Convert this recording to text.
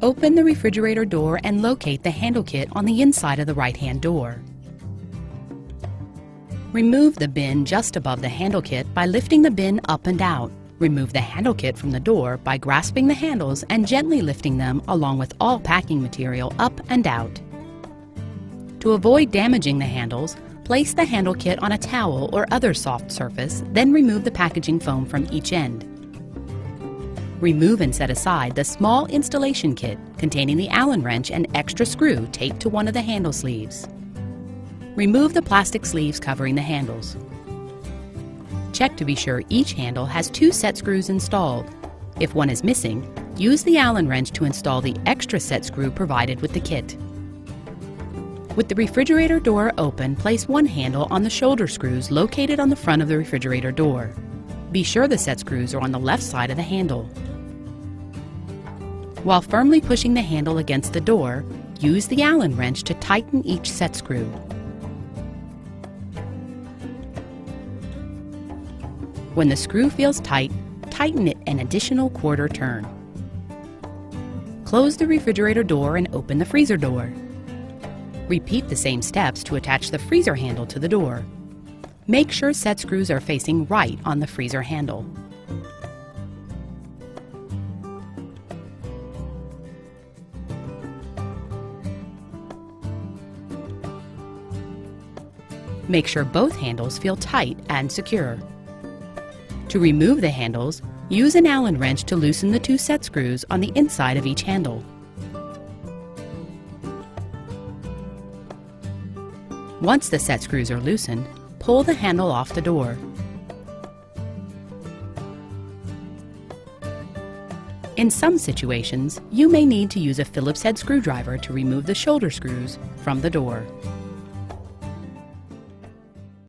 Open the refrigerator door and locate the handle kit on the inside of the right-hand door. Remove the bin just above the handle kit by lifting the bin up and out. Remove the handle kit from the door by grasping the handles and gently lifting them along with all packing material up and out. To avoid damaging the handles, place the handle kit on a towel or other soft surface, then remove the packaging foam from each end. Remove and set aside the small installation kit containing the Allen wrench and extra screw taped to one of the handle sleeves. Remove the plastic sleeves covering the handles. Check to be sure each handle has 2 set screws installed. If one is missing, use the Allen wrench to install the extra set screw provided with the kit. With the refrigerator door open, place one handle on the shoulder screws located on the front of the refrigerator door. Be sure the set screws are on the left side of the handle. While firmly pushing the handle against the door, use the Allen wrench to tighten each set screw. When the screw feels tight, tighten it an additional quarter turn. Close the refrigerator door and open the freezer door. Repeat the same steps to attach the freezer handle to the door. Make sure set screws are facing right on the freezer handle. Make sure both handles feel tight and secure. To remove the handles, use an Allen wrench to loosen the 2 set screws on the inside of each handle. Once the set screws are loosened, pull the handle off the door. In some situations, you may need to use a Phillips head screwdriver to remove the shoulder screws from the door.